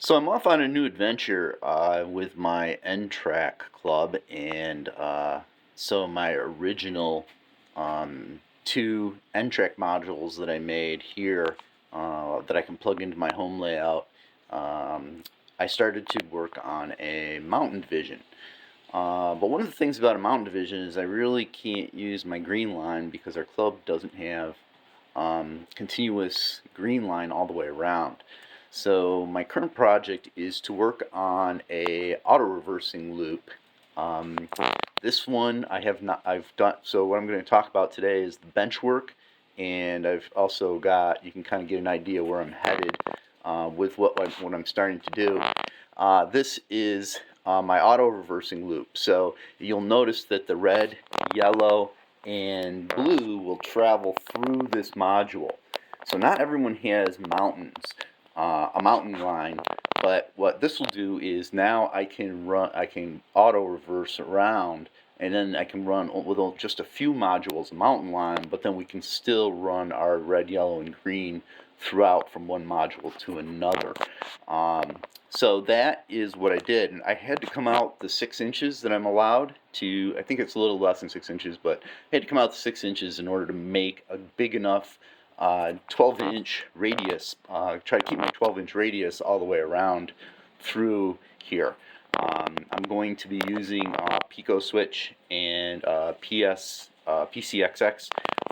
So I'm off on a new adventure with my NTRAK club, and so my original two NTRAK modules that I made here that I can plug into my home layout. I started to work on a mountain division. But one of the things about a mountain division is I really can't use my green line because our club doesn't have continuous green line all the way around. So my current project is to work on a auto reversing loop. Um, this one I have not. I've done. So what I'm going to talk about today is the Benchwork, and I've also got. You can kind of get an idea where I'm headed with what I'm starting to do. This is my auto reversing loop. So you'll notice that the red, yellow, and blue will travel through this module. So not everyone has a mountain line, but what this will do is now I can auto reverse around, and then I can run with just a few modules a mountain line, but then we can still run our red, yellow, and green throughout from one module to another. So that is what I did, and I had to come out the 6 inches that I'm allowed to. I think it's a little less than 6 inches, but I had to come out the 6 inches in order to make a big enough 12-inch radius. Try to keep my 12-inch radius all the way around through here. I'm going to be using Pico switch and PCXX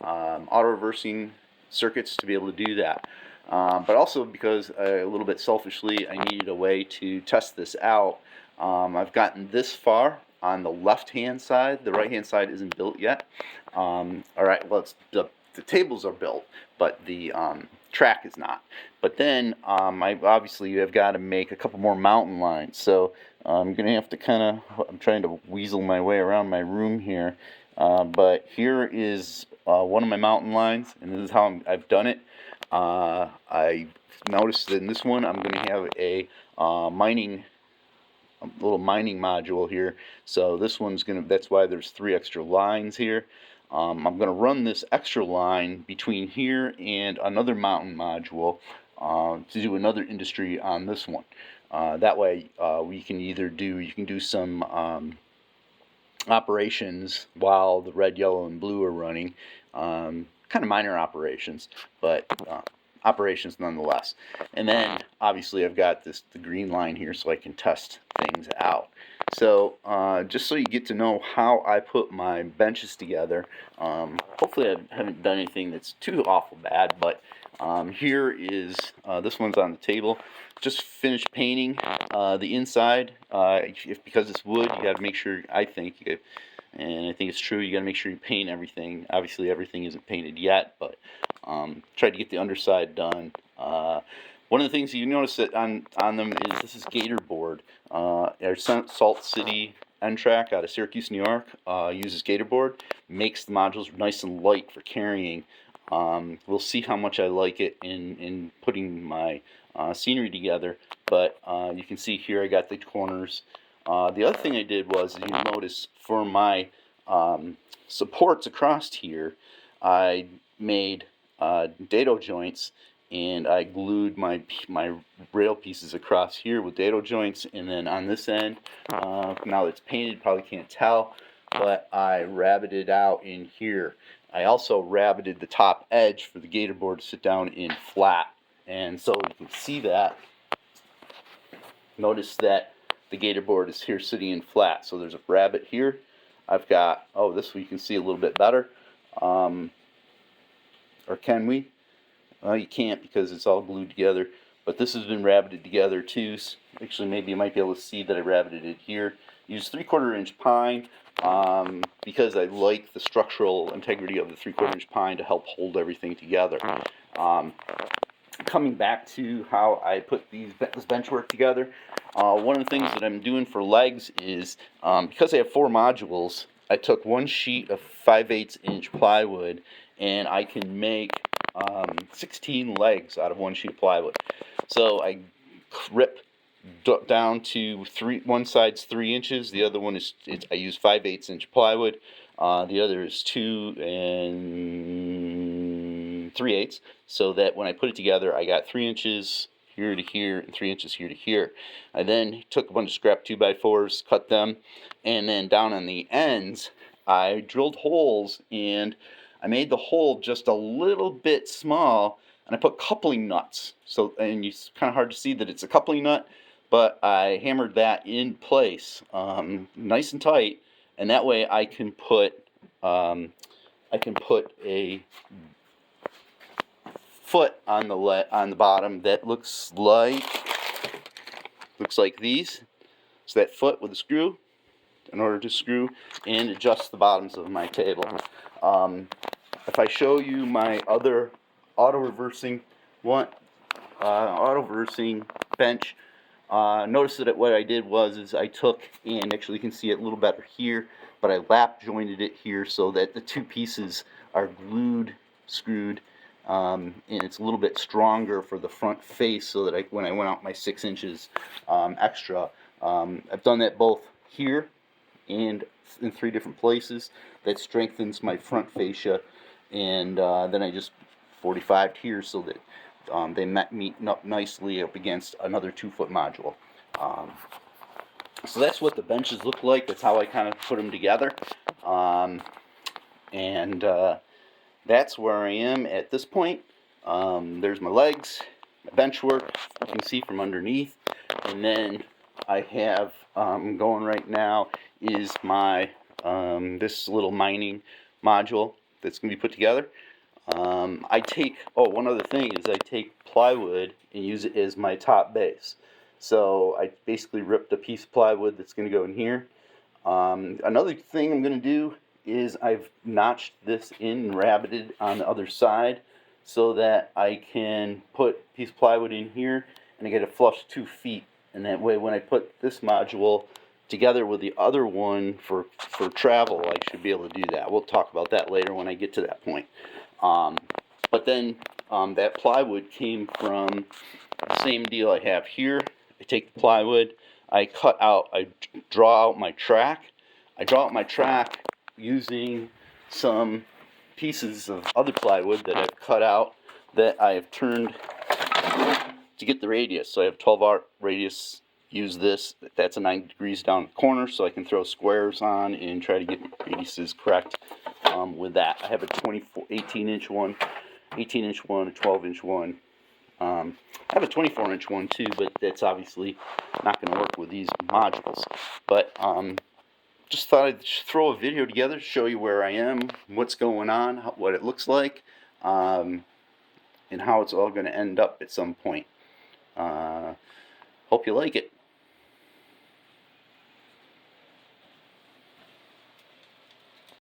auto reversing circuits to be able to do that. But also because a little bit selfishly I needed a way to test this out. I've gotten this far on the left hand side. The right hand side isn't built yet. Alright, well, the tables are built, but the track is not. But then I obviously have got to make a couple more mountain lines. So I'm going to have to I'm trying to weasel my way around my room here. But here is one of my mountain lines, and this is how I've done it. I noticed that in this one I'm going to have a little mining module here. So this one's that's why there's 3 extra lines here. I'm going to run this extra line between here and another mountain module to do another industry on this one. That way you can do some operations while the red, yellow, and blue are running. Kind of minor operations, but operations nonetheless. And then obviously I've got the green line here so I can test things out. So just so you get to know how I put my benches together, hopefully I haven't done anything that's too awful bad, but here is, this one's on the table. Just finished painting the inside. Because it's wood, you got to make sure, and I think it's true, you got to make sure you paint everything. Obviously everything isn't painted yet, but try to get the underside done. One of the things you notice that on them is this is gator board. Our Salt City NTRAK out of Syracuse, New York, uses gator board. Makes the modules nice and light for carrying. We'll see how much I like it in putting my scenery together. But you can see here I got the corners. The other thing I did was, you notice for my supports across here, I made dado joints, and I glued my rail pieces across here with dado joints, and then on this end, now that it's painted, probably can't tell, but I rabbited out in here. I also rabbited the top edge for the gator board to sit down in flat, and so you can see that. Notice that the gator board is here sitting in flat, so there's a rabbit here. I've got, this one you can see a little bit better. Or can we? You can't because it's all glued together. But this has been rabbited together too. Actually, maybe you might be able to see that I rabbited it here. Use 3/4 inch pine because I like the structural integrity of the 3/4 inch pine to help hold everything together. Coming back to how I put this bench work together, one of the things that I'm doing for legs is, because I have 4 modules, I took 1 sheet of 5/8 inch plywood, and I can make 16 legs out of 1 sheet of plywood. So I rip down to one side's 3 inches, the other one is, I use 5/8 inch plywood, the other is 2 3/8, so that when I put it together I got 3 inches here to here and 3 inches here to here. I then took a bunch of scrap 2x4s, cut them, and then down on the ends I drilled holes, and I made the hole just a little bit small, and I put coupling nuts. So, and it's kind of hard to see that it's a coupling nut, but I hammered that in place, nice and tight, and that way I can put a foot on the bottom that looks like these. So that foot with a screw, in order to screw and adjust the bottoms of my table. If I show you my other auto-reversing bench, notice that what I did was I took, and actually you can see it a little better here, but I lap jointed it here so that the two pieces are screwed, and it's a little bit stronger for the front face, so that when I went out my 6 inches extra, I've done that both here and in 3 different places. That strengthens my front fascia, and then I just 45'd here so that they meet up nicely up against another 2-foot module. So that's what the benches look like. That's how I kind of put them together, and that's where I am at this point. There's my legs, my bench work, you can see from underneath, and then I have going right now is my this little mining module that's going to be put together. One other thing is I take plywood and use it as my top base. So I basically ripped a piece of plywood that's going to go in here. Another thing I'm going to do is I've notched this in and rabbited on the other side so that I can put a piece of plywood in here and I get a flush 2 feet. And that way when I put this module together with the other one for travel, I should be able to do that. We'll talk about that later when I get to that point. But then that plywood came from the same deal I have here. I take the plywood, I draw out my track. I draw out my track using some pieces of other plywood that I've cut out that I have turned to get the radius. So I have 12-aught radius. Use this. That's a 90 degrees down the corner, so I can throw squares on and try to get radiuses correct with that. I have a 18-inch one, a 12-inch one. I have a 24-inch one too, but that's obviously not going to work with these modules. But just thought I'd throw a video together to show you where I am, what's going on, what it looks like, and how it's all going to end up at some point. Hope you like it.